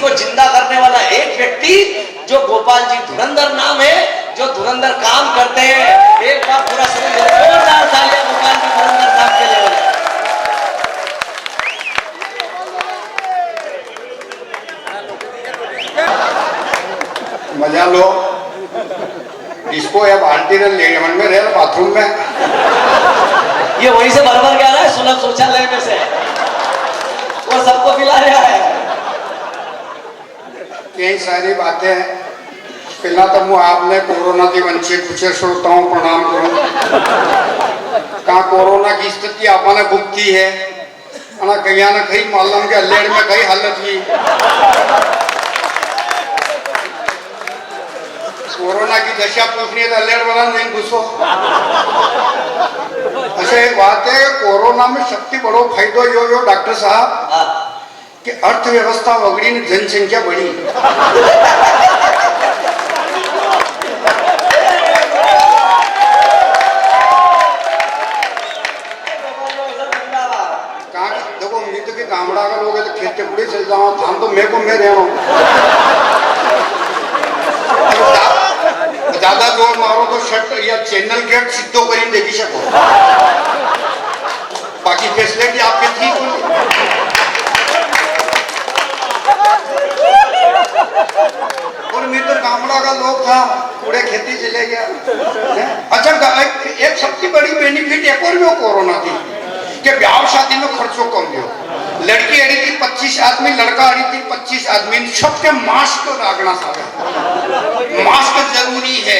को जिंदा करने वाला एक व्यक्ति जो गोपाल जी धुरंधर नाम है, जो धुरंधर काम करते हैं। एक बार पूरा समझ जोरदार तालियां गोपाल जी धुरंधर साहब के लिए। मजा लो। इसको या बाल्टी ले मन में रहे बाथरूम में, ये वहीं से भर के आ रहा है सुलभ शौचालय में से, वो सबको पिला रहा है। यही सारी बातें पहला तो मुझे आपने कोरोना की वंचित कुछ श्रोताओं प्रणाम करूं। कहा कोरोना की स्थिति आपने भुगती है ना, कहीं ना कहीं मालूम के अल्लेड़ में कई हालत हुई। कोरोना की दशा पूछनी है तो अल्लेड़ वाला नहीं घुसो। अच्छा एक बात है, कोरोना में सबसे बड़ो फायदो यो डॉक्टर साहब कि अर्थव्यवस्था वगड़ी ने जनसंख्या बढ़ी। देखो मैं तो कि गामड़ा का लोग है तो खेत के पूरे चल जाओ, धान तो मैं को मैं रह रहा हूँ। ज्यादा जोर मारो तो शर्ट या चैनल गेट सिद्धो करी देखी सको, बाकी फैसिलिटी आपके ठीक हो। और मैं तो गामड़ा का लोग था, पूरे खेती चले गया। अच्छा एक सबसे बड़ी बेनिफिट एक और भी हो कोरोना की कि ब्याह शादी में खर्चों कम हो। लड़की अड़ी थी 25 आदमी, लड़का अड़ी थी 25 आदमी, सबके मास्क लागना सारा। मास्क जरूरी है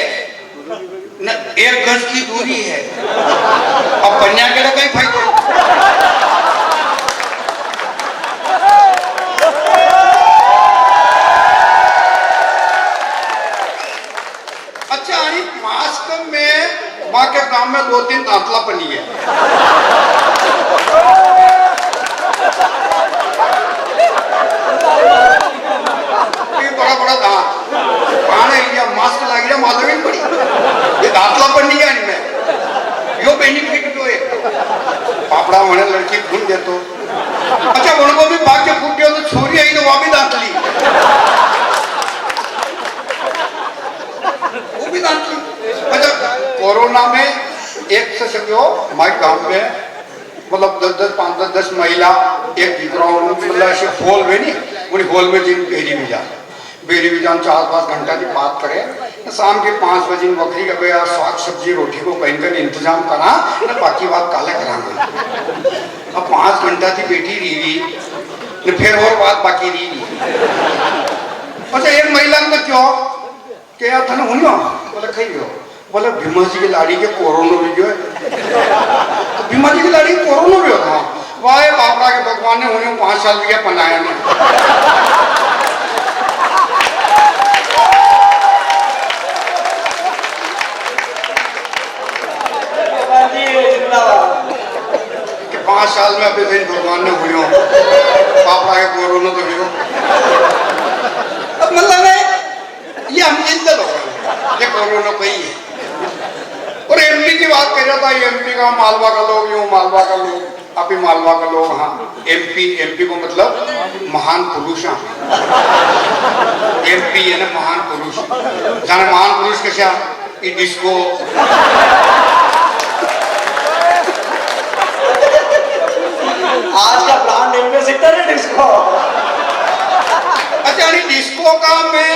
न, 1 गज की दूरी है। अब बन्या के लिए कहीं फायदा। अच्छा मास्क में माँ के गांव में 2-3 दांतला बनी है। बड़ा बड़ा दांत पाने या मास्क लग गया मालूम ही पड़ी, ये दांतला बनी है इनमें। यो बेनिफिट जो है पापड़ा होने लड़की ढूंढ दे तो। अच्छा उनको भी भाग्य फूट गया तो छोरी आई तो वहां भी दांतली, वो भी दांतली। अच्छा कोरोना में एक से सको हमारे गांव में मतलब 10 महिला एक मतलब हॉल में नहीं, उन्हें हॉल में जिन बेरी भी जान 4-5 घंटा की बात करे, शाम के 5 बजे बकरी का गया साग सब्जी रोटी को कहीं का इंतजाम करा ना, बाकी बात काले करांगे। अब 5 घंटा की बेटी रही फिर और बात बाकी रही। अच्छा एक महिला ने क्यों क्या था ना हुई बोले कही हो, बोले भीमा जी की लाड़ी के कोरोना भी जो है, तो भीमा जी की लाड़ी कोरोना भी होता। वाह बापरा के भगवान ने उन्हें 5 साल दिया पनाया ने। कि 5 साल में अभी भगवान ने हुई पापड़ा के कोरोना तो भी हो। अब मतलब ये हम चिंतित हो गए ये कोरोना कोई है। और एमपी की बात कर रहा था, एमपी का मालवा का लोग, यूं मालवा का लोग, अभी मालवा का लोग। हाँ एमपी को मतलब महान पुरुष। एमपी है ना महान पुरुष, जाने महान पुरुष कैसा डिस्को आज का ब्रांड एम्बेसडर है डिस्को। अच्छा डिस्को का में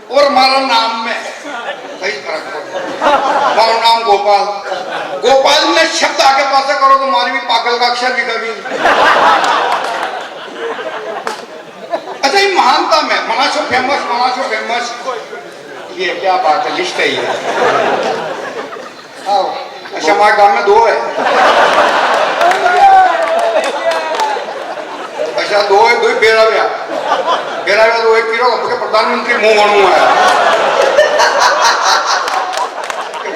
और हमारा नाम में कई फर्क हो। हमारा नाम गोपाल, गोपाल में शब्द आगे पास करो तो हमारी भी पागल का अक्षर भी कभी। अच्छा ये महानता में मनाशो फेमस ये क्या बात है, लिस्ट है ये। अच्छा हमारे गांव में 2 है। अच्छा 2 है, 2 बेराव्या 2 1 किलो प्रधानमंत्री मुंह बनू है।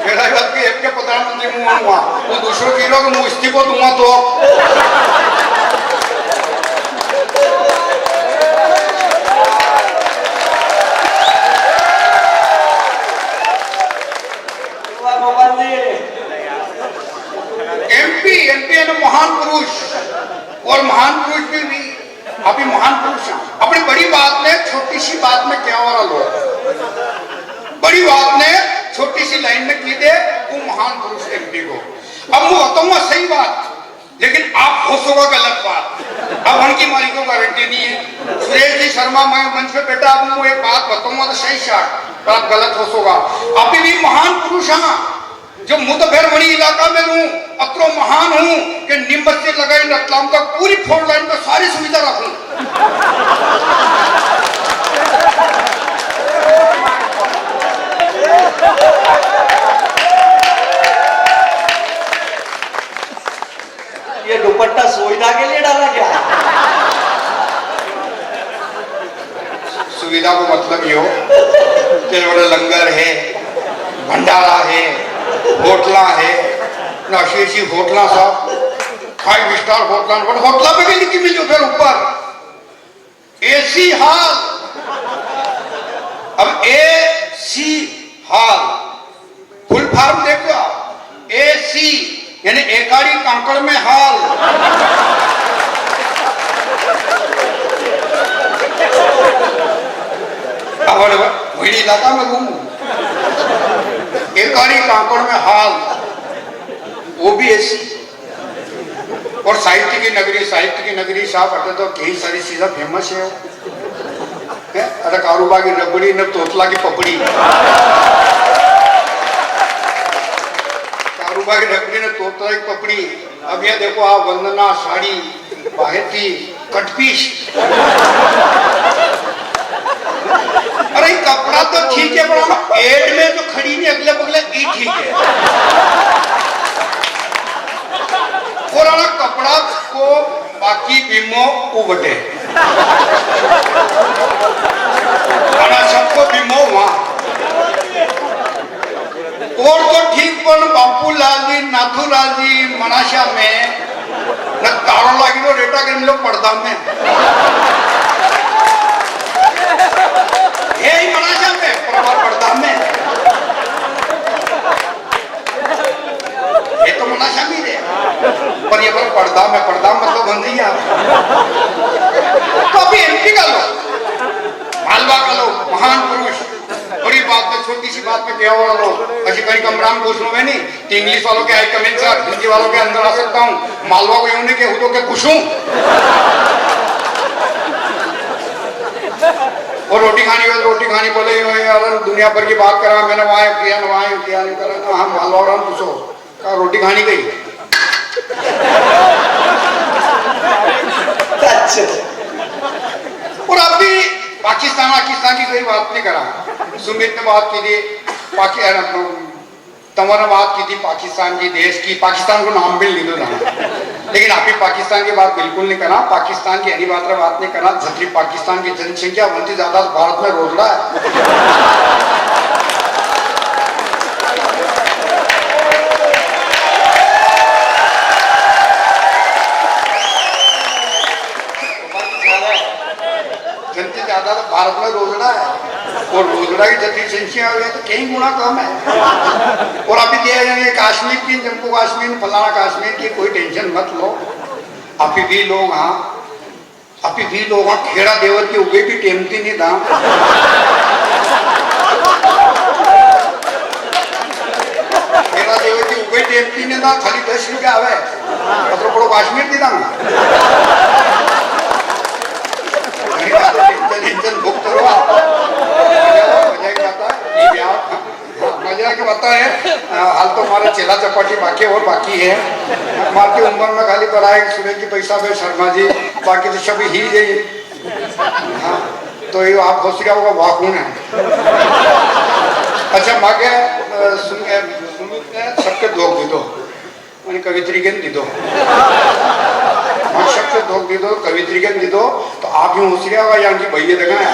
बेराव्या के एक के प्रधानमंत्री मुंह बनूंगा वो दूसरों किलो के मुंह इस्तीफा दूंगा तो। एमपी है ना महान पुरुष, और महान पुरुष भी अभी महान पुरुष हैं। अपनी बड़ी बात ने छोटी सी बात में क्या हो रहा लोग, बड़ी बात ने छोटी सी लाइन में की दे वो महान पुरुष एमपी को। अब वो बताऊंगा सही बात, लेकिन आप होगा गलत बात। अब उनकी मारी को गारंटी नहीं है। सुरेश जी शर्मा, मैं मंच पे बैठा आपको एक बात बताऊंगा तो सही शाट, तो आप गलत होगा। अभी भी महान पुरुष है जो मुतभरमणी इलाका में हूँ, अत्रो महान हूँ कि निम्बस से लगाई रतलाम तक पूरी 4 लाइन में सारी सुविधा रखूं। ये दुपट्टा सुविधा के लिए डाला क्या? सुविधा को मतलब ये हो कि बड़े लंगर है, भंडारा है, होटला है, नाशेशी होटला साहब 5 स्टार होटला, बट होटला पे भी लिखी मिली फिर ऊपर एसी हॉल। अब एसी हॉल फुल फॉर्म देखो, एसी यानी एकाड़ी कांकड़ में हॉल। वही इलाका में घूमू, एकाड़ी कांकड़ में हॉल, वो भी ऐसी। और साहित्य की नगरी, साहित्य की नगरी साहब अटे तो कई सारी चीजें फेमस है। अरे कारूबा की रबड़ी न तोतला की पपड़ी, कारूबा की रबड़ी न तोतला की पपड़ी। अब ये देखो आप वंदना साड़ी, बाहेती, कटपीस। अरे कपड़ा तो ठीक है, बड़ा एड में जो खड़ी नहीं अगले बगले ई ठीक है। पुराना कपड़ा को बाकी बीमो उबटे, सबको बीमो वहां। और तो ठीक पर बापूलाल जी, नाथूलाल जी मनाशा में न तारो लागी तो रेटा के लोग पर्दा में ये ही मनाशा में पर्दा में ये तो मनाशा भी है, पर ये पर पर्दा में मतलब बंदिया। तो अभी एमपी का लो, मालवा का लो, महान पुरुष, बड़ी बात में छोटी सी बात में क्या हो रहा लो। अच्छी कहीं कमरान पूछ लो मैं नहीं तो इंग्लिश वालों के आई कमेंट सर, हिंदी वालों के अंदर आ सकता हूँ, मालवा को यूं नहीं के हुदों के खुश हूं। और रोटी खानी हो रोटी खानी बोले यार दुनिया भर की बात करा मैंने, वहां किया नहीं करा, तो हम मालवा वाला पूछो कहा रोटी खानी गई। और अब भी पाकिस्तान की कोई बात नहीं करा। सुमित ने बात की थी तमर बात की थी पाकिस्तान की देश की, पाकिस्तान को नाम भी नहीं दो ना, लेकिन आप ही पाकिस्तान की बात बिल्कुल नहीं करा। पाकिस्तान की हरी बात नहीं करा। जबकि पाकिस्तान की जनसंख्या बनती ज्यादा भारत में रोज रहा है। जनता ज्यादा तो भारत में रोजड़ा है, और रोजड़ा की जनसंख्या तो कई गुना कम है। और अभी दिया जाएंगे कश्मीर की, जम्मू कश्मीर, फलाना कश्मीर की कोई टेंशन मत लो। अभी भी लोग हाँ खेड़ा देवर की उगे भी टेमती नहीं था। खेड़ा देवर की उगे टेमती नहीं था, खाली 10 रुपया आवे, मतलब बड़ो कश्मीर दी था ना। टेंशन मुक्त रहो, मजा की बात है। हाल तो हमारा चेला चपाटी बाकी और बाकी है। हमारी उम्र में खाली पढ़ाई सुरेश जी पैसा पे शर्मा जी, बाकी तो सभी ही जाइए। हाँ तो ये आप होशियार होगा वाकून है। अच्छा मागे सबके धोख दी दो, कवित्री के दी दो, सबसे धोख दी दो, कवित्री के दी दो, तो आप यूं होशियार होगा यहाँ की भैया देखना है।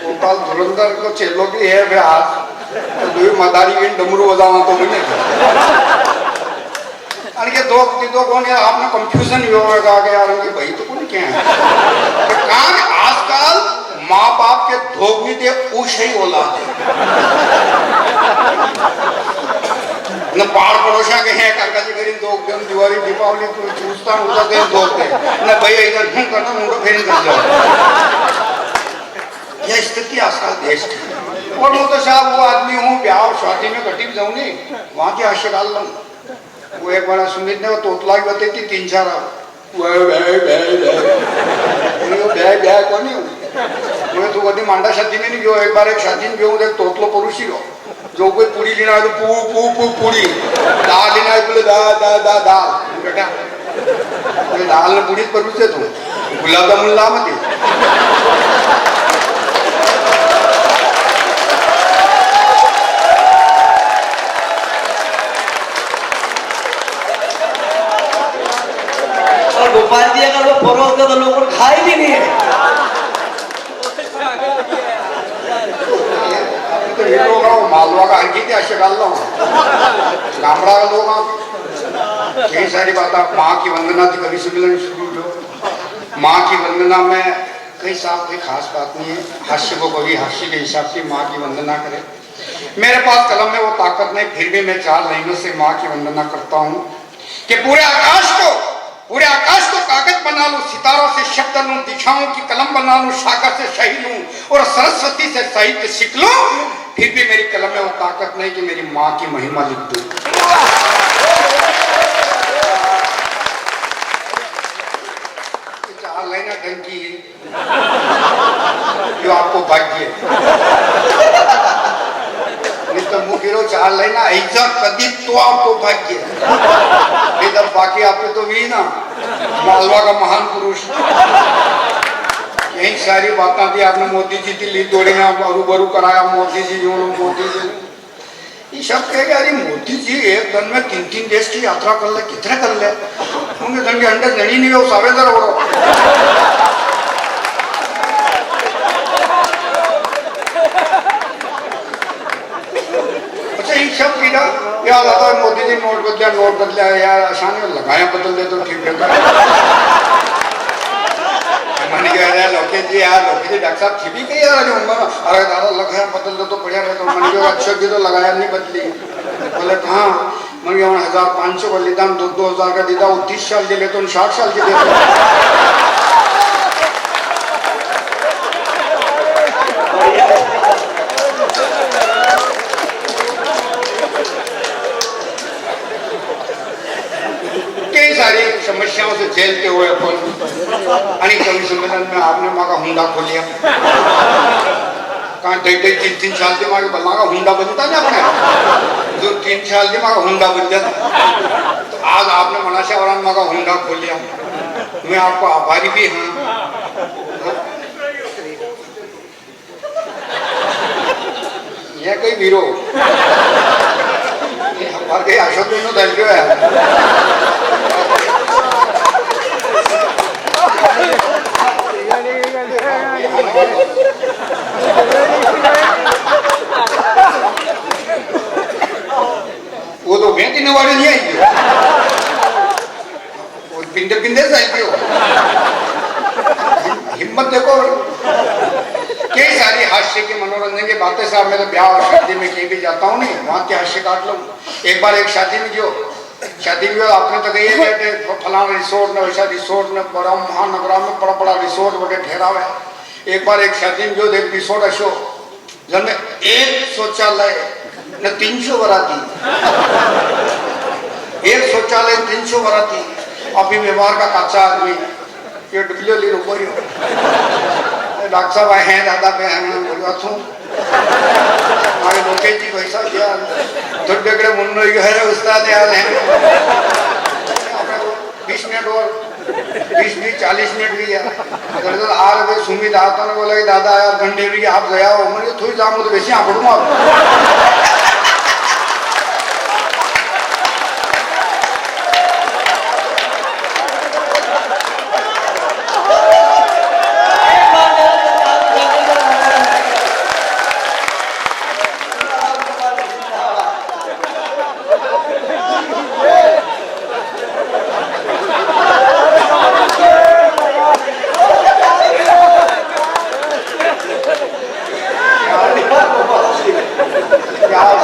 गोपाल धुरंधर को चेलो भी है वे आज तो तुम्ही मदारी घेऊन डमरू वाजवा तो म्हणे आणि के दो तिथं कोण यार आपने कंफ्यूजन होगा कि यार उनकी भाई तो कोणी क्या है तो कारण आजकल माँ बाप के धोख में दे उसे ही औलाद है न पाड़ पड़ोसा के हैं काका जी करीन दो दिन दिवाली दीपावली तो चूसता उधर दे दो दे न भैया इधर हूं करना मुंडो फेरी कर जाओ यह स्थिति आजकल देश की और वो तो साहब वो आदमी हूँ ब्याह और शादी में कटी जाऊँ नहीं वहां की आशा डाल लूँ वो एक बार सुमित ने वो तोतला भी बताई थी 3-4 ब्याह कोणी मैं तू कभी मांडा शादी में नहीं गयो एक बार एक शादी में गयो देख तोतलो पुरुषी रो जो कोई पूरी लेना है तो पू पू पू पूरी दाल लेना है बोले दा दा दा दाल बेटा ये दाल ने पूरी परुष से तू गुलाब जामुन ला मत और गोपाल जी अगर वो परोसते तो लोग खाए भी नहीं है तो ये लोग मालवा का अंकित असे घाललो गामडा लोग कई सारी बात माँ की वंदना थी कवि सम्मेलन शुरू जो माँ की वंदना में कई साहब कोई खास बात नहीं है हास्य को कवि हास्य के हिसाब से माँ की वंदना करे मेरे पास कलम में वो ताकत नहीं फिर भी मैं 4 लाइनों से माँ की वंदना करता हूँ कि पूरे आकाश को कागज बना लूं सितारों से शब्द लूं दिशाओं की कलम बना लूं सागर से सही लूं और सरस्वती से साहित्य सीख लूं फिर भी मेरी कलम में वो ताकत नहीं कि मेरी माँ की महिमा लिख दूं 4 लाइनें ढंग की जो आपको भाग्य नहीं तो मुखिरो 4 लाइना ऐसा कभी तो आपको भाग्य इधर बाकी आपके तो भी ना मालवा का महान पुरुष यही सारी बातें थी आपने मोदी जी की ली दौड़े रूबरू कराया मोदी जी ये सब कहे अरे मोदी जी एक दिन में 3 देश की यात्रा कर ले कितने कर ले उनके धन के अंडर जड़ी नहीं हो सावेदर हो सब कीड़ा याद आता है मोदी जी नोट बदलिया यार आसानी लगाया बदल दे तो ठीक रहता मैंने कह रहा लोकेश जी डॉक्टर साहब थी भी कही यार अरे दादा लगाया बदल दे तो बढ़िया रहता मैंने कहा अच्छा की तो लगाया नहीं बदली बोले हाँ मैंने कहा 1500 का लेता 2,000 का देता 30 साल के लेता 60 साल के देता समस्याओं से झेलते हुए अपन कवि सम्मेलन में आपने माँ का हुंडा खोलिया कहा 3 साल के माँ का हुंडा बनता ना अपने जो 3 साल के माँ का हुंडा बन जाता तो आज आपने मनाशा और माँ का हुंडा खोलिया मैं आपको आभारी भी हूँ यह कोई वीरो हमारे अशोक धैर्य है वो तो बेटी नवाड़े नहीं आई वो पिंडे से आई हिम्मत देखो कई सारी हास्य के मनोरंजन की बातें साहब मैं तो ब्याह और शादी में कहीं भी जाता हूँ नहीं वहाँ के हास्य काट लो एक बार एक शादी में जो आपने तो कही है फलाना रिसोर्ट ने वैसा रिसोर्ट ने बड़ा महानगरा में बड़ा रिसोर्ट वगैरह ठहराव है एक बार एक शादी में जो एक रिसोर्ट अशो जब एक शौचालय न 300 बराती एक शौचालय 300 बराती अभी व्यवहार का काचा आदमी ये डुबलियो ली ऊपर डॉक्टर साहब आए हैं दादा पे बोलवा थू हमारे लोकेश जी पैसा दिया थोड़े मुन्नो है उस्ताद याद है 20 मिनट और 20-40 मिनट भी यार आ रहे सुमित आता ने बोला कि दादा यार घंटे भी आप गया हो मैं थोड़ी जाऊँ तो वैसे यहाँ पढ़ूंगा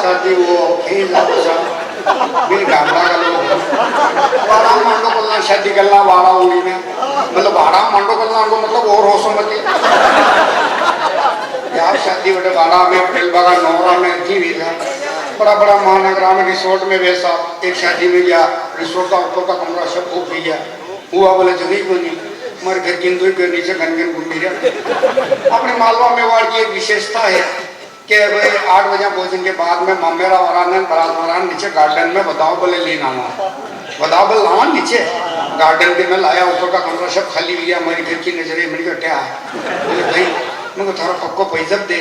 शादी वो खेल फिर गामड़ा का लोग वाड़ा मांडो करना शादी करना वाड़ा उड़ी में मतलब वाड़ा मांडो करना उनको मतलब और हो समझ यार शादी बड़े वाड़ा में फिल्बा का नौरा में थी भी था बड़ा बड़ा महानगरा में रिसोर्ट में वैसा एक शादी में गया रिसोर्ट का ऊपर का कमरा सब बुक ही गया हुआ बोले जगह को नहीं हमारे घर के नीचे घन घूम गया अपने मालवा मेवाड़ की एक विशेषता है कि भाई 8 बजे भोजन के बाद में मामेरा वरान बारात वरान नीचे गार्डन में बताओ बोले लेना बताओ बोले लावा नीचे गार्डन के में लाया ऊपर का कमरा सब खाली गया हमारी घर की नजरे मैंने क्या है बोले भाई मैं थारा पक्को पैजब दे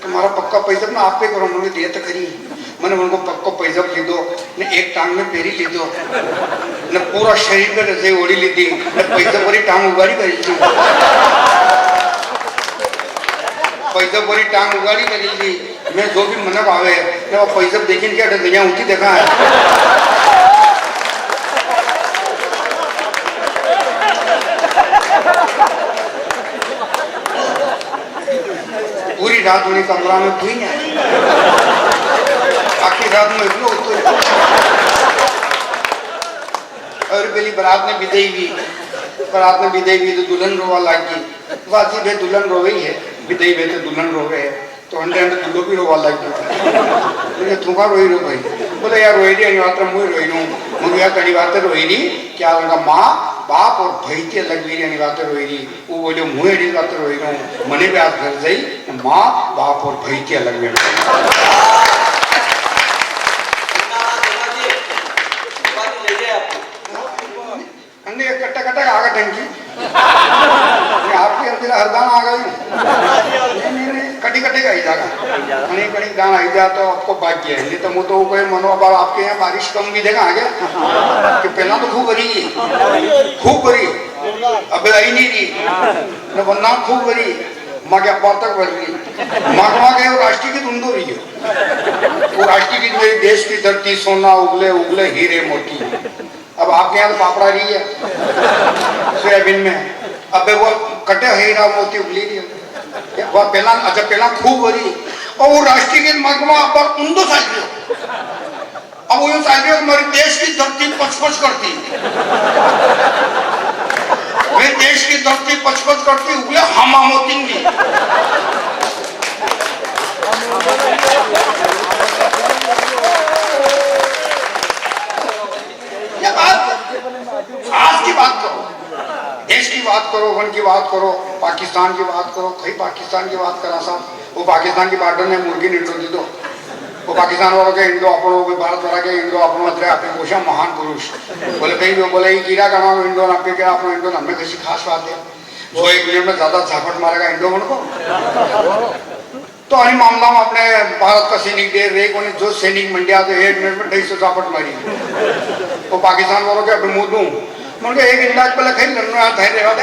तुम्हारा पक्का पैजब ना आप पे करो मैंने दिया तो करी मैंने उनको पक्को पैजब ली दो न एक टांग में पेरी ली दो न पूरा शरीर पे रजे ओढ़ी ली थी न पैजब वाली टांग उगाड़ी करी थी पैजब वाली टांग उगाड़ी करी थी मैं जो भी मनक आवे मैं वो पैजब देखी क्या दुनिया ऊँची देखा है पूरी रात उन्हीं कमरा में कोई नहीं आखिरी रात में इतना तो और पहली बारात ने विदाई हुई तो दुल्हन रोवा लगी वासी भे दुल्हन रोवे ही है विदाई भे तो दुल्हन रोवे है तो अंडे दुल्हो भी रोवा लगी मुझे तुमका रोई रो भाई बोले यार रोई रही अनिवार्य मुझे रोई रू मुझे यार अनिवार्य रोई रही क्या उनका माँ बाप और भाई के अलग मेरी अनिवार्य रोई रही वो बोले मुझे अनिवार्य रोई रू मने पे आज घर जाई माँ बाप और भाई के अलग में कट्टा कट्टा आ गया टंकी आपके अंदर हरदान आ गई नहीं कटी कटी का ही जाएगा कहीं कहीं दान आई जा तो आपको भाग्य है नहीं तो मुँह तो कोई मनोबल आपके यहाँ बारिश कम भी देगा आ गया कि पहला तो खूब भरी अब आई नहीं रही न बनना खूब भरी माँ के अपार तक भर रही माँ के राष्ट्रीय गीत उनको रही है वो राष्ट्रीय गीत मेरी देश की धरती सोना उगले उगले हीरे मोती अब आपके यहाँ तो पापड़ा रही है सोयाबीन में अब वो कटे हीरा मोती उगली रही है वो पहला अच्छा पहला खूब भरी और वो राष्ट्रीय गीत मगमा पर उनको साल अब वो साल हमारे देश की धरती पचपच करती वे देश की धरती पचपच करती उगले हमा मोती भी आज की बात करो देश की बात करो वन की बात करो पाकिस्तान की बात करो कहीं पाकिस्तान की बात करा साहब वो पाकिस्तान की बार्डर ने मुर्गी इंडो दी दो वो पाकिस्तान वालों के इंडो अपनों भारत वाला के इंडो अपनों अतरे आपने पोषा महान पुरुष बोले कहीं बोले ये कीड़ा का नाम इंडो ना पे क्या अपने इंडो ना में किसी खास बात है जो 1 मिनट में ज्यादा झापट मारेगा इंडो मन को तो अरे मामला में अपने भारत का सैनिक दे रहे को जो सैनिक मंडिया तो 1 मिनट में 250 झापट मारी वो पाकिस्तान वालों के अपने मुँह दूं मुझे एक इंदाज पहले कहीं लड़ना आता है रेवा दे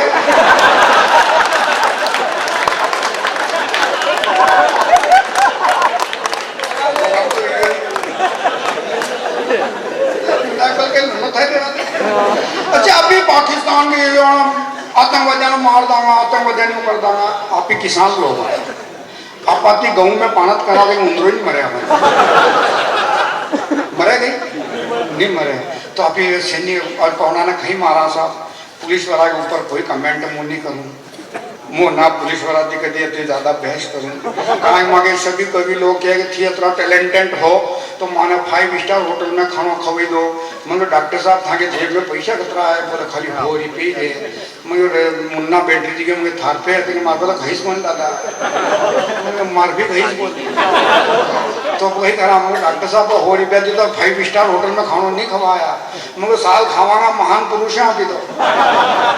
अच्छा अभी पाकिस्तान के आतंकवादियों मार दांगा आतंकवादियों कर दांगा आप ही किसान लोग हैं आप आती गाँव में पानत करा गई उंदरो नहीं मरे मरे गई नहीं मरे तो आप ही सैनिक और पौना ने कहीं मारा साहब पुलिस वाला के ऊपर कोई कमेंट मुँह नहीं करूँ मुँह ना पुलिस वाला दिक्कत दिए ज्यादा बहस करूँ कहीं मांगे सभी कभी लोग कहे कि थिएटर टैलेंटेड हो तो माने 5 स्टार होटल में खाना खवाई दो मगर डॉक्टर साहब था कि जेब में पैसा कतरा है बोले खाली हो रही पे है मगर मुन्ना बैटरी जी के मुझे थार पे है मार बोला घईस बन दादा मार भी घईस बोलती तो वही करा मगर डॉक्टर साहब को हो रही पे तो 5 स्टार होटल में खाना नहीं खवाया मगर साल खावागा महान पुरुष है अभी तो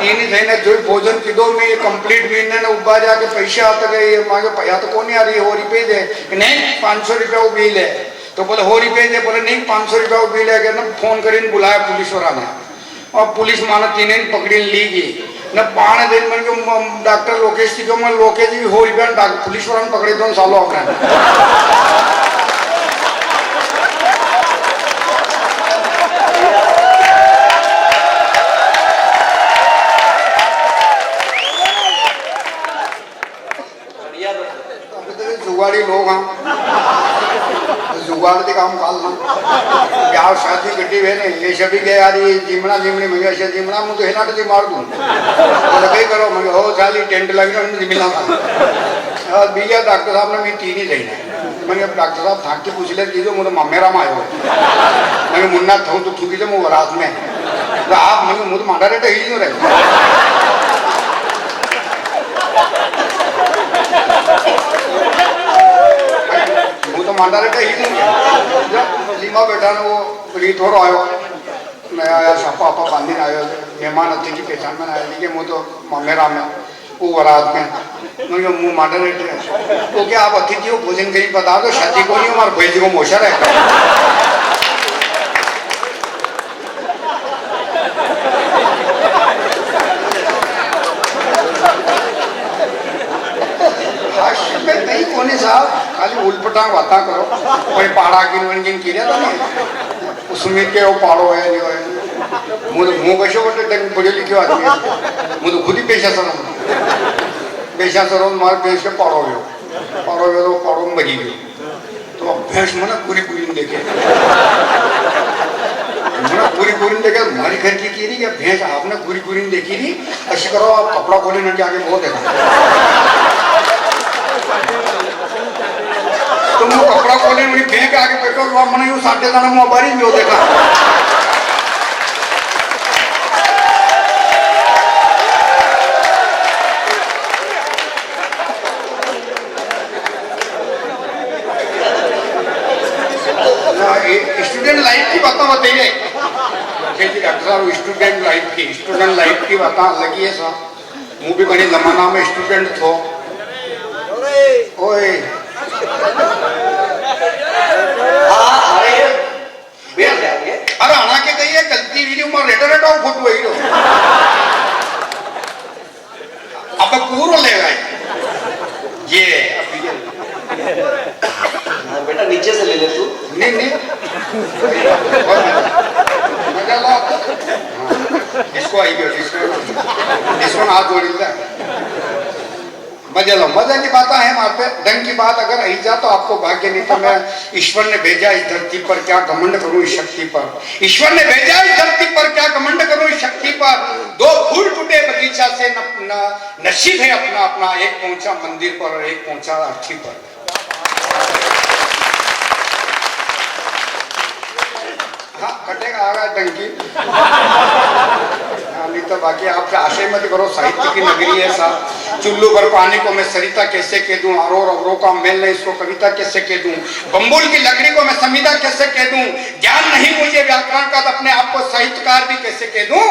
नहीं थे जो भोजन की दो मैं कंप्लीट महीने ने उबा जाके पैसे आते गए मांगे पैसा तो कौन आ रही है हो रही पे दे नहीं 500 रुपया वो बिल है तो बोले हो रही पे दे बोले नहीं 500 रुपया वो बिल है ना फोन कर बुलाया पुलिस वाला ने और पुलिस माना 3 दिन पकड़ी ली गई न 5 दिन में डॉक्टर लोकेश जी को मैं लोकेश जी हो रुपया पुलिस वाला पकड़े दो सालों अपने जुगाड़ी लोग हैं जुगाड़ ते काम काढला ब्याह शादी गड्डी वेने ये सभी गए यार ये जिमना जिमनी मैं ऐसे जिमना मुझे हेना तो मार दूं तो कई करो मैं हो चाली टेंट लग रहा मुझे मिला था और बीजा डॉक्टर साहब ने मैं तीन ही देना मैंने अब डॉक्टर साहब थाक के पूछ ले कीजिए मुझे मेरा मायो मैंने मुन्ना था तो थूकी जो मुझे रात में तो आप मुझे मारा रहता ही नहीं रहे तो मांडा रहता ही नहीं जब लीमा बेटा ने वो रीथोर आयो मैं आया छापा आपा बांधी आयो मेहमान अतिथि पहचान में आया कि मुँह तो मेरा में वो रात में मुझे मुँह मांडा रहते तो क्या आप अतिथि को भोजन करी बता दो शादी को नहीं हमारे भाई जी को मोशा रहता साहब खाली उलपटांग बाता करो कोई पहाड़ा गिन गिन किया था नहीं उसमें के वो पहाड़ो है नहीं है मुझे मुँह कैसे बोलते टेक पढ़े लिखे आदमी मुझे खुद ही पेशा सरो मार भैंस के पहाड़ो गयो तो पहाड़ो में बजी गयो तो भैंस मना पूरी देखे पूरी देखे हमारी घर की नहीं क्या भैंस आपने पूरी देखी नहीं ऐसी करो आप कपड़ा खोले न आगे बहुत देखा तुम वो कपड़ा खोले मेरी फेंक आगे पेट्रोल पंप मैंने यूं साढ़े दाना मुँह बारी में देखा स्टूडेंट लाइफ की बात बताइए डॉक्टर साहब स्टूडेंट लाइफ की बात लगी है साहब मुँह भी बड़ी जमाना में स्टूडेंट थो ओए अरे आना के कही है गलती वीडियो में रेटा फोटो वही अब पूरा लेगा ये बेटा नीचे से ले ले तू नहीं इसको आई गयो इसको हाथ जोड़ी मजा की बात है वहां पे ढंग की बात अगर आई जा तो आपको भाग्य नहीं तो मैं ईश्वर ने भेजा इस धरती पर क्या घमंड करूं इस शक्ति पर ईश्वर ने भेजा इस धरती पर क्या घमंड करूं इस शक्ति पर दो फूल टूटे बगीचा से नसीब है अपना अपना एक पहुंचा मंदिर पर और एक पहुंचा अर्थी पर हाँ कटेगा आ रहा टंकी नहीं तो बाकी आपसे आशय मत करो साहित्य की नगरी है साहब चुल्लू भर पानी को मैं सरिता कैसे कह दूं आरोर अवरों का मेल नहीं इसको कविता कैसे कह दूं बम्बुल की लकड़ी को मैं संविदा कैसे कह दूं ज्ञान नहीं मुझे व्याकरण का तो अपने आप को साहित्यकार भी कैसे कह दूं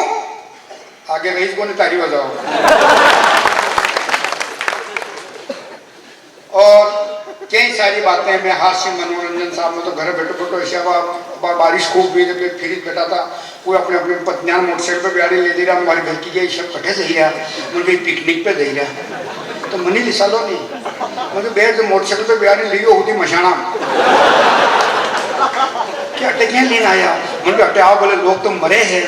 आगे रईस को नहीं तारी बजाओ और कई सारी बातें मैं हास्य मनोरंजन साहब में तो घर बैठो ऐसा बारिश खूब हुई जब फिर बैठा था कोई अपने अपने पत्नियां मोटरसाइकिल पे गाड़ी ले दे रहा हमारे घर की गई सब कटे दे रहा मुझे पिकनिक पे दे रहा तो मनी लिसालो नहीं मुझे बैठ मोटरसाइकिल पे गाड़ी लियो होती मशाना क्या टेकियां लेने आया मुझे अटे आओ बोले लोग तो मरे हैं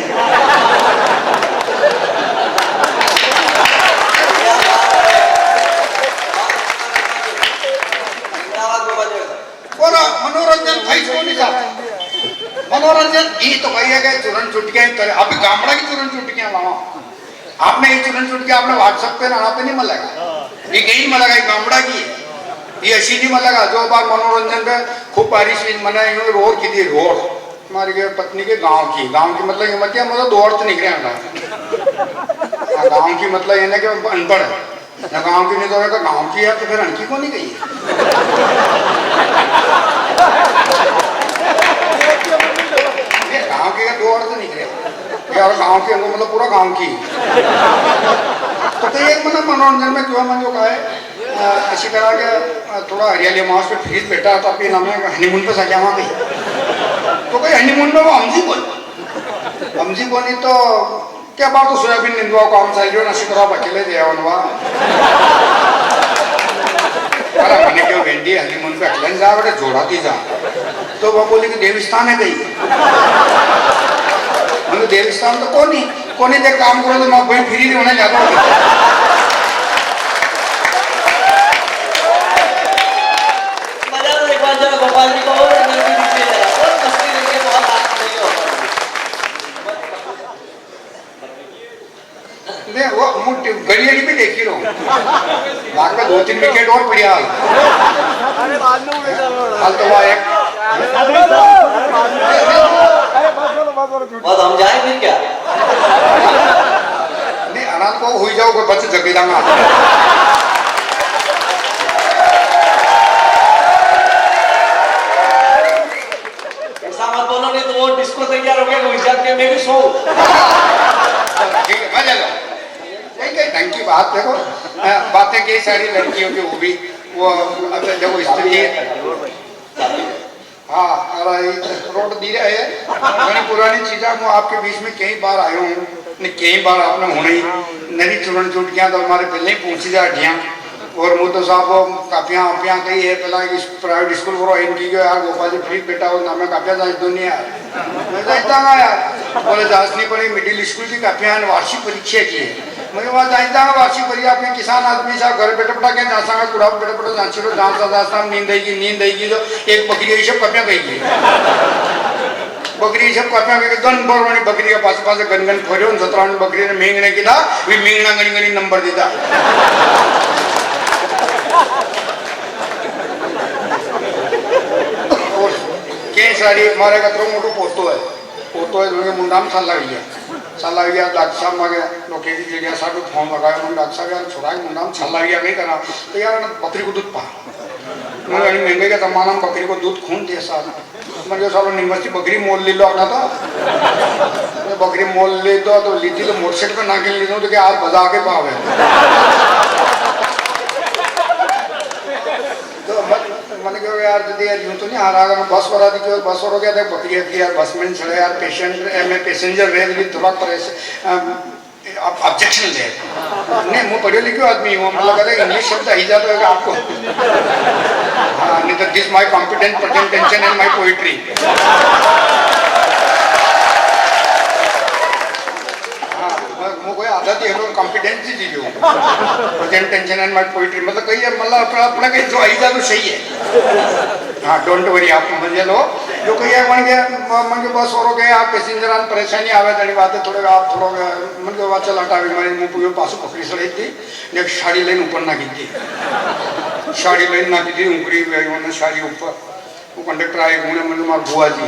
मनोरंजन मनोरंजन ये तो कही है चूरन चुटकियां अभी गामड़ा की चूरन चुटकियां लाओ आपने ये चूरन चुटकियां आपने व्हाट्सएप पे ना पे नहीं मिलेगा ये कहीं मिलेगा ये गामड़ा की ये ऐसी नहीं मिलेगा जो बार मनोरंजन पे खूब बारिश मना रोड की थी रोड हमारी पत्नी के गांव की मतलब ये मतलब दो अर्थ निकले गाँव की मतलब ये ना कि अनपढ़ है ना गाँव की नहीं तो गाँव की है तो फिर अनकी को नहीं गई गांव के दो अर्थ निकले और गांव के मतलब पूरा गांव की तो एक मतलब मनोरंजन में क्यों मन जो कहा है ऐसी करा के थोड़ा हरियाली मास पे फ्रीज बैठा तो अपनी नाम हनीमून पे सजा वहाँ गई तो कोई हनीमून में वो हमजी को नहीं तो क्या बात तो सोयाबीन निंदवा काम चाहिए ना शिकरा अकेले दे मैंने क्यों भेंडी हनीमून पे अकेले जा बेटे जोड़ाती जा तो वो बोली कि देवस्थान है गई मैंने देवस्थान तो कोनी देख काम करो तो मैं कोई फ्री नहीं होने जाता हूँ एक बार जरा 2-3 विकेट और पड़ी हाल तो वह एक बहुत हम जाए फिर क्या? नहीं अनाथ को हुई जाओ कोई बच्चे जगी दांगा ऐसा मत बोलो, नहीं तो वो डिस्को तैयार हो गया वो इज्जत के मैं भी सो। ठीक है मजा लो ढंग की बात देखो बातें कई सारी लड़कियों की वो भी वो जब वो स्त्री हाँ अरे रोड दी रहे है बड़ी पुरानी चीज़ा मैं आपके बीच में कई बार आया हूँ ने कई बार आपने होने ही नदी चुरण चुट गया तो हमारे पहले ही पहुंची जा हड्डियाँ और मुँह तो साहब कापियाँ वापियाँ कही है पहला प्राइवेट स्कूल वो इनकी जो यार गोपाल जी फ्री बेटा और नाम कापियाँ जांच दुनिया मैं जाता यार बोले जांच नहीं पड़ी मिडिल स्कूल की कापियाँ वार्षिक परीक्षा की है मुझे वहाँ जाता वार्षिक परीक्षा अपने किसान आदमी साहब घर बैठे पटा क्या जाँचा कुड़ा बैठे पटा जाँची लो जाँचा नींद आएगी जो एक बकरी ये सब कापियाँ गई बकरी सब कापियाँ गई गन बरवानी बकरी के पास पास गन गन खोले 17 बकरी ने मेंगने की था वे मेंगना गनी गनी नंबर देता और कई सारी हमारे का मोटो पोतो है जो मुंडा में साल गया डॉक्टर साहब मांगे लोकेशन जगह साहब फोन लगाया उन्होंने डॉक्टर साहब यार छोड़ा मुंडा में साल गया नहीं करना तो यार बकरी को दूध पा महंगे के जमाना में बकरी को दूध खून दिया साहब मैं सालों यूनिवर्सिटी बकरी मोल ले लो अपना था बकरी मोल ले दो तो ली थी तो मोटरसाइकिल पर नाके ले दो तो क्या आज बजा के पावे तो मैंने कहा यार दीदी यार यूँ तो नहीं आ रहा बस करा दी क्यों बस हो गया था बकरी यार बस में चढ़े यार मैं पैसेंजर रेल भी थोड़ा ऑब्जेक्शन दे नहीं मैं पढ़े लिखे आदमी हूँ मतलब कहते इंग्लिश शब्द आई जाता है आपको हाँ नहीं तो this my competent presentation and my poetry कोई आदत है कॉम्पिटेंसी चीज हो प्रेजेंटेशन एंड माय पोइट्री मतलब कही है मतलब अपना कहीं जो आई जा तो सही है हाँ डोंट वरी आप मजे लो जो कही है मन के बस और गए आप पैसेंजर परेशानी आवे तनी बात है थोड़े आप थोड़ा मन के बात चल हटावे मारे मुंह पूरे पास पकड़ी सड़ी थी एक साड़ी लाइन ऊपर ना की थी साड़ी लाइन ना की थी ऊपरी मैंने साड़ी ऊपर वो कंडक्टर आए घूमने मतलब मार बुआ जी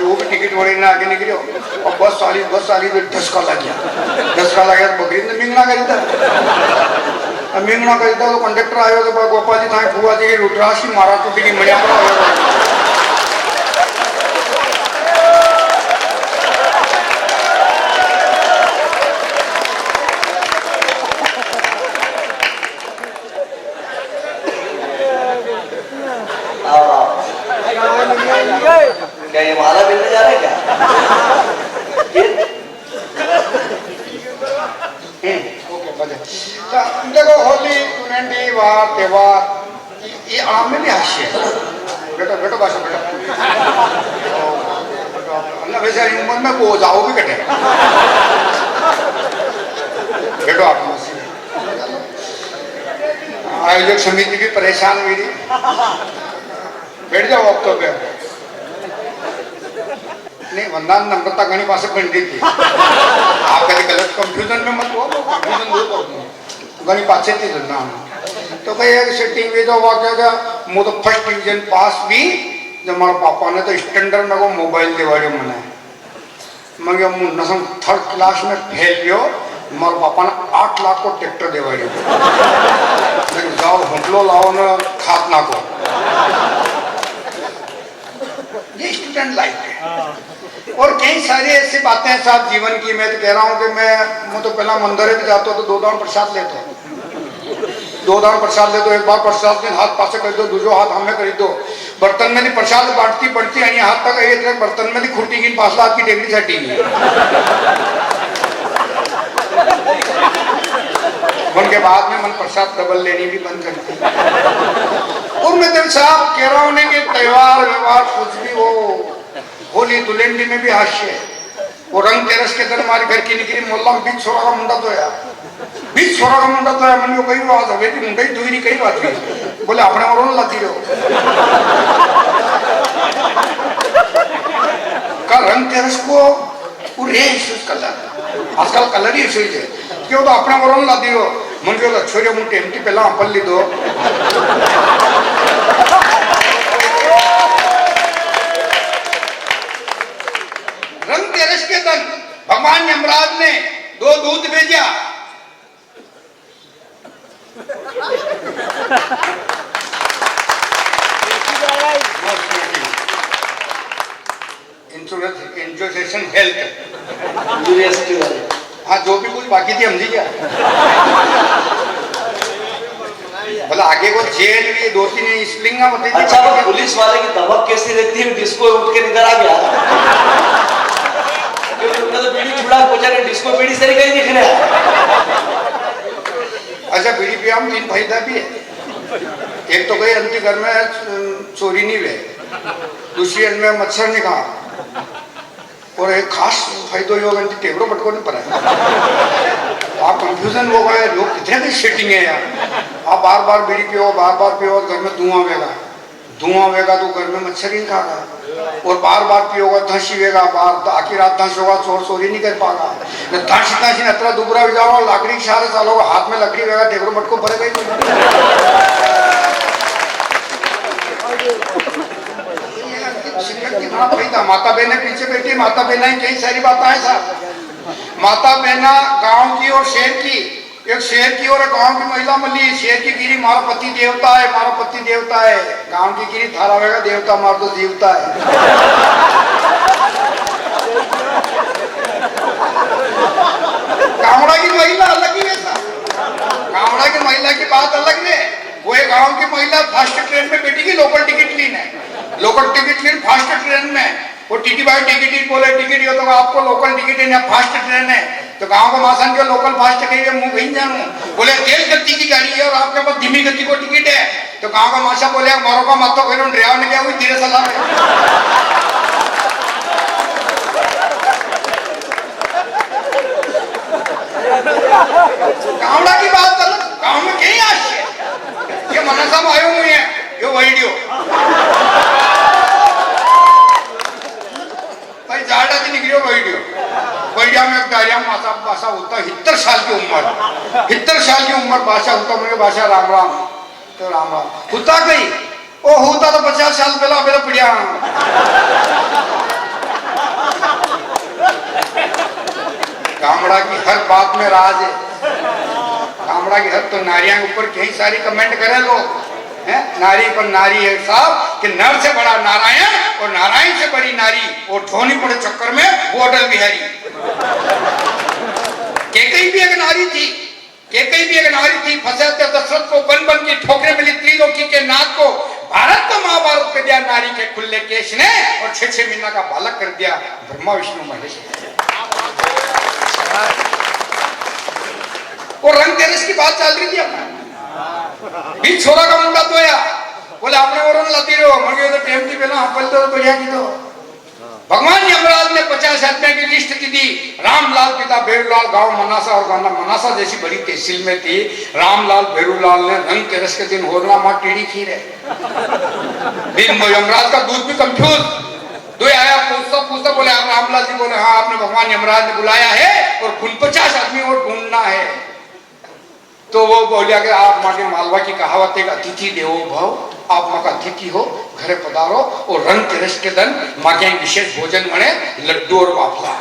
वो भी टिकट वगैरह ना आगे निकली और बस साली तो धसका लग गया बकरी ने मिंगना करी था तो कंडक्टर आयो तो गोपाल जी था बुआ जी की रुद्राक्ष की मारा टूटी की मड़िया क्या ये माला मिलने जा रहा है क्या? देखो होली टूनेंडी वार त्योहार ये आम में भी हास्य है बेटो बाशा बेटा अल्लाह वैसे उम्र में वो जाओ भी कटे बेटो आप आयोजक समिति भी परेशान हुई थी बैठ जाओ अब तो नहीं वंदना नम्रता घनी पास बन रही थी आप कभी गलत कंफ्यूजन में मत हो कंफ्यूजन दूर कर दूँ घनी पास थी धंधा तो कहीं सेटिंग भी तो हुआ क्या मुझे तो फर्स्ट डिवीजन पास भी जब हमारे पापा ने तो स्टैंडर्ड में को मोबाइल दिवाली मनाए मगर मुझे थर्ड क्लास में फेल गयो हमारे पापा ने 8 लाख को ट्रैक्टर दिवाली जाओ होटलो लाओ न खात ना को ये स्टूडेंट लाइफ है और कई सारी ऐसी बातें हैं साहब जीवन की मैं तो कह रहा हूँ कि मैं तो पहला मंदिर में जाता हूँ तो 2 दान प्रसाद लेता हूँ 2 दान प्रसाद ले दो एक बार प्रसाद में हाथ पासे कर दो दूसरो हाथ हमें कर दो बर्तन में प्रसाद बांटती बढ़ती आणि हाथ तक एक बर्तन में खुर्टी की 5 लाख की टेकड़ी साठी उनके बाद में मन प्रसाद डबल लेनी भी बंद करती और मैं तेरे साहब कह रहा हूँ कि त्योहार व्यवहार कुछ भी हो होली दुलेंडी में भी हास्य है वो रंग तेरस के दिन हमारे घर की निकली मोहल्ला में 20 छोरा का मुंडा तो है 20 छोरा का मुंडा तो है मन कई बात हो गई मुंडा ही दुई कई बात हुई बोले अपने और लाती रहो का रंग तेरस को कलर आजकल कलर ही इशू है क्यों तो अपने वरून ला दियो मन क्यों तो छोरे मुझे टेम्पटी पहला अपल ली दो रंग तेरस के दिन भगवान यमराज ने 2 दूत भेजा इंश्योरेंस हेल्थ यूनिवर्सिटी वाले हाँ जो भी कुछ बाकी थी समझी क्या बोला आगे को जेल भी 2-3 स्प्रिंगा होती थी। अच्छा वो पुलिस वाले की धमक कैसी रहती है डिस्को उठ के निकल आ गया क्योंकि तो बीड़ी छुड़ा पूछा कि डिस्को बीड़ी से कहीं दिख रहा अच्छा बीड़ी पिया हम 3 फायदा भी है एक तो गई अंति घर में चोरी नहीं हुए दूसरी अंत में मच्छर नहीं खा और एक खास फायदो योग अंति टेबलो पटको नहीं पड़ा आप कंफ्यूजन हो गए लोग कितने भी सेटिंग है यार आप बार बार बीड़ी पियो बार बार पियो घर में धुआं वेगा तो घर में मच्छर ही नहीं खागा और बार बार पियोगा धंसी वेगा बार आखिर रात धंस होगा चोर चोरी नहीं कर पागा धंसी धंसी अतरा दुबरा भी जाओ लाकड़ी के सहारे चालोगा हाथ में लकड़ी वेगा टेबलो पटको भरेगा कितना फायदा माता बहने पीछे बैठी माता बहना कई सारी बातें हैं साहब माता बहना गांव की और शहर की एक शहर की और एक गांव की महिला मल्ली शहर की गिरी मारा पति देवता है गांव की गिरी थारा वेगा देवता मार तो जीवता है कामड़ा की महिला अलग ही है साहब कामड़ा की महिला की बात अलग है वो एक गांव की महिला फास्ट ट्रेन में बैठी की लोकल टिकट लीन है लोकल टिकट लीन फास्ट ट्रेन में वो टीटी भाई टिकट बोले टिकट हो तो आपको लोकल टिकट है फास्ट ट्रेन है तो गांव का मासन के लोकल फास्ट कहीं मुंह कहीं जानू बोले तेज गति की गाड़ी है और आपके पास धीमी गति को टिकट है तो गांव का मासा बोले मारो का मत तो फिर ड्राइवर ने क्या हुई धीरे सलाह गावड़ा की बात अलग गांव में कहीं आश्चर्य ये मनसा में आए हुए हैं ये वीडियो भाई जाड़ा से निकलियो वीडियो में एक दारिया मासा बासा होता 70 साल की उम्र बासा होता मुझे बासा राम राम तो राम राम होता कहीं ओ होता तो 50 साल पहला पड़िया कामड़ा की हर बात में राज है कामड़ा की हर तो नारियां के ऊपर कई सारी कमेंट करे लोग हैं नारी पर नारी है साहब कि नर से बड़ा नारायण और नारायण से बड़ी नारी और धोनी पड़े चक्कर में वो अटल बिहारी केकई भी एक नारी थी फंसे थे दशरथ को बन बन की ठोकरे मिली त्रिलोकी के नाथ को भारत का महाभारत कर दिया नारी के खुले केश ने और 6 महीना का बालक कर दिया ब्रह्मा विष्णु महेश और रंग तेरस की बात चल रही थी अपना भी छोरा का मुंडा तो या बोले आपने और लाती रहो मर गए तो टेम की पहला अपल तो बढ़िया की तो भगवान यमराज ने 50 आदमी की लिस्ट की थी रामलाल पिता भेरूलाल गांव मनासा और गाना मनासा जैसी बड़ी तहसील में थी रामलाल भेरूलाल ने रंग तेरस के दिन होरना मां टेढ़ी खीर है दिन यमराज का दूध भी कंफ्यूज दो आया पूछता बोले आप रामलाल जी बोले हाँ आपने भगवान यमराज ने बुलाया है और 50 आदमी और ढूंढना है तो वो बोलिया कि आप माँ के मालवा की कहावत है अतिथि देवो भव आप माँ का अतिथि हो घरे पधारो और रंग तेरस के दिन माँ के विशेष भोजन बने लड्डू और बाफला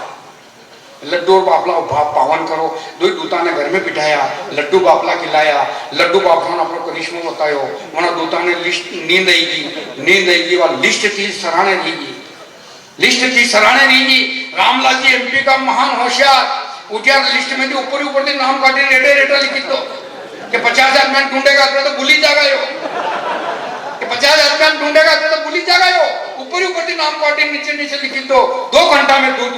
पावन करो दो दूता ने घर में बिठाया लड्डू बाफला खिलाया लड्डू बाफला ने अपना करिश्मा बतायो वना दूता ने लिस्ट नींद आएगी वह लिस्ट थी सराहने रहेगी रामलाल जी एमपी का महान होशियार उठिया लिस्ट में ऊपर ही नाम काटे रेटा लिखी तो कि 50 आदमी ढूंढेगा तो भूली जाएगा यो कि 50 आदमी ढूंढेगा तो भूली जाएगा यो ऊपर ही नाम काटे नीचे लिखी तो 2 घंटा में दूध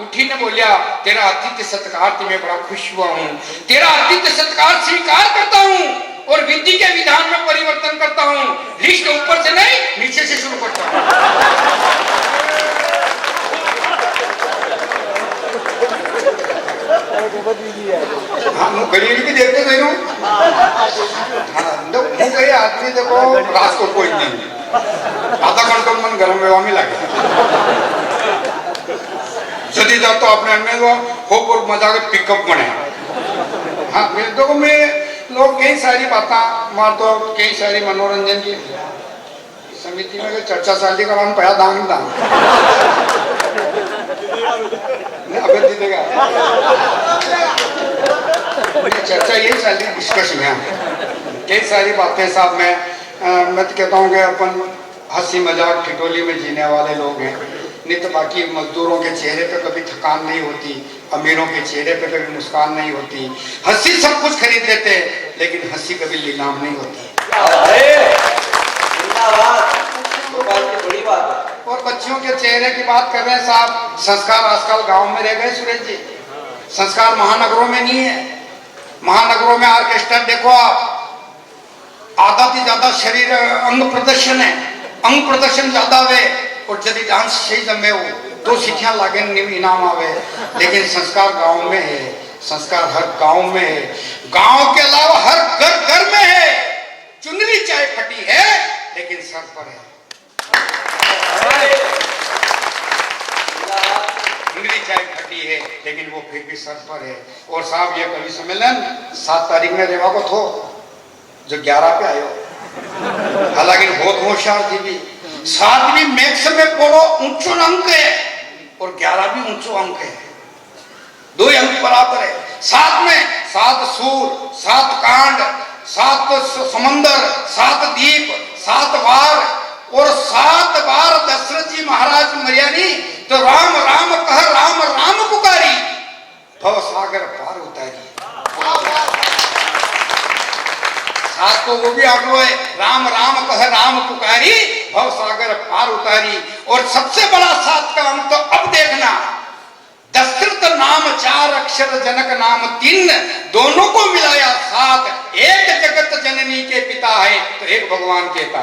उठी ने बोलिया तेरा आतिथ्य सत्कार मैं बड़ा खुश हुआ हूँ तेरा आतिथ्य सत्कार स्वीकार करता हूँ और विधि के विधान में परिवर्तन करता हूँ लिस्ट ऊपर से नहीं नीचे से शुरू करता हूँ हाँ गरीब की देखते थे आदमी देखो रात को कोई नहीं आधा घंटा मन गर्म वेवा में लगे जल्दी जाओ तो अपने खूब और मजा के पिकअप बने हाँ मेरे देखो मैं लोग कई सारी बातें मार तो कई सारी मनोरंजन की समिति में चर्चा शादी का नाम पया दांग दांग अबे दीदेगा चर्चा यही चल रही डिस्कशन है कई सारी बातें साहब मैं तो कहता हूँ कि अपन हंसी मजाक ठिठोली में जीने वाले लोग हैं नहीं तो बाकी मजदूरों के चेहरे पे कभी थकान नहीं होती अमीरों के चेहरे पे कभी मुस्कान नहीं होती हंसी सब कुछ खरीद लेते हैं लेकिन हंसी कभी नीलाम नहीं होती बड़ी बात है। और बच्चियों के चेहरे की बात कर रहे हैं साहब संस्कार आजकल गांव में रह गए सुरेश जी संस्कार महानगरों में नहीं है महानगरों में ऑर्केस्ट्रा देखो आप आधा से ज्यादा शरीर अंग प्रदर्शन है अंग प्रदर्शन ज्यादा हुए और यदि डांस सही जमे हो तो सीखियां लागे इनाम आवे लेकिन संस्कार गांव में है संस्कार हर गांव में है गांव के अलावा हर घर घर में है चुनरी चाहे फटी है लेकिन सर पर है चुनरी चाहे फटी है लेकिन वो फिर भी सर पर है और साहब ये कवि सम्मेलन 7 तारीख में रेवा को थो जो 11 पे आयो हालांकि बहुत होशियार थी भी 7 भी मैक्स में पढ़ो ऊंचो अंक है और 11 भी ऊंचो अंक है 2 अंक बराबर है 7 में 7 सूर 7 कांड 7 समंदर 7 द्वीप 7 वार और 7 बार दशरथ जी महाराज मर्यानी तो राम राम कह राम राम पुकारी भव सागर पार उतारी 7 तो वो भी आंकड़ो है राम राम कह राम पुकारी भव सागर पार उतारी और सबसे बड़ा 7 का अंक तो अब देखना दशरथ नाम 4 अक्षर जनक नाम 3 दोनों को मिलाया 7 एक जगत जननी के पिता है तो एक भगवान के पिता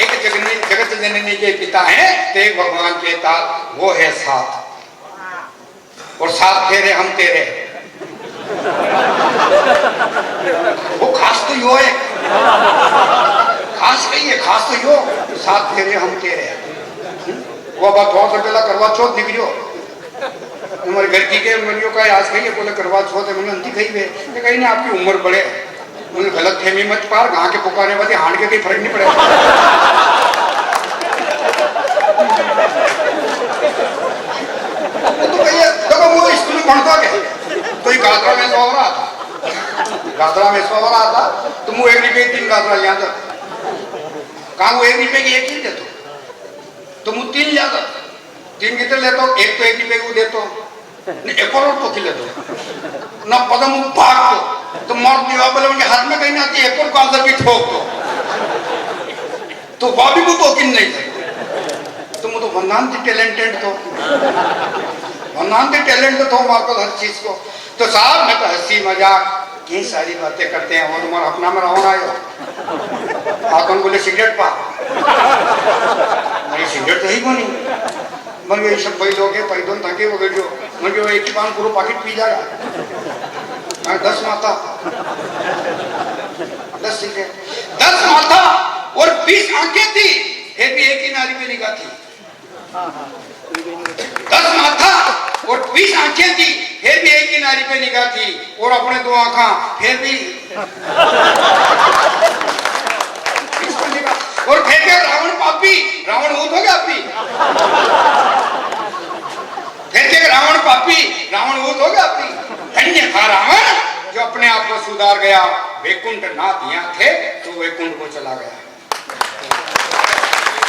एक जगत जननी के पिता है तो एक भगवान के पिता वो है 7 और 7 फेरे हम तेरे वो खास तो यो है खास नहीं है खास तो यो 7 फेरे हम तेरे वो बात थोड़ा सा पहला करवा चौथ निकलियो हमारे घर की के मरियो का आज कही बोले करवा चौथ है मैंने अंति कही वे कहीं ना आपकी उम्र बढ़े मुझे गलत फहमी मत पार गाँव के पुकारे वाले हांड के कहीं फर्क नहीं पड़ेगा तो भैया देखो वो स्कूल में पढ़ता क्या तो गात्रा में सो रहा था गात्रा में सो रहा था तो मुझे 1 रुपये 3 गात्रा लिया था कहा वो 1 रुपये की 1 ही देते तो मुझे 3 लिया था 3 कितने लेता हूँ 1 तो 1 रुपये को देता हूँ एक और तो खिले दो ना पता मुझे भाग तो मार दिया बोले उनके हाथ में कहीं ना आती एक और गाजर की ठोक तो वो भी मुझे किन नहीं थे तो मुझे वरनान थी टैलेंटेड तो वरनान थी टैलेंट तो हमारे को हर चीज को तो साहब मैं तो हंसी मजाक कई सारी बातें करते हैं वो तुम्हारा अपना में रावण आयो आकन बोले सिगरेट पा मेरी सिगरेट तो ही को नहीं मन ये सब भाई लोग पैदल थके वो जो मन जो एक पान पूरा पैकेट पी जाएगा 10 माथा 10 सिगरेट 10 माथा और 20 आंखें थी फिर भी एक ही नारी पे निगाह थी 10 माथा और 20 आंखें थी फिर भी एक ही नारी पे निगाह थी और अपने 2 आंखा फिर भी और फिर क्या रावण पापी रावण ऊत हो गया आपी फिर क्या रावण पापी रावण ऊत हो गया आपी धन्य था रावण जो अपने आप को सुधार गया वैकुंठ नाथ यहाँ थे तो वैकुंठ को चला गया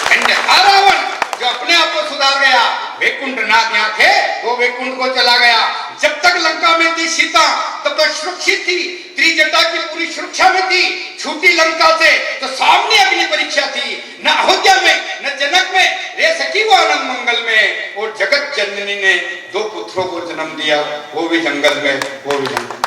धन्य था रावण जो अपने आप को सुधार गया वैकुंठ नाथ यहाँ थे वो वैकुंठ को चला गया जब तक लंका में थी सीता तब तक सुरक्षित थी त्रिजटा की पूरी सुरक्षा में थी छूटी लंका से तो सामने अग्नि परीक्षा थी न अयोध्या में न जनक में रह सकी वो आनंद मंगल में और जगत जननी ने 2 पुत्रों को जन्म दिया वो भी जंगल में वो भी जंगल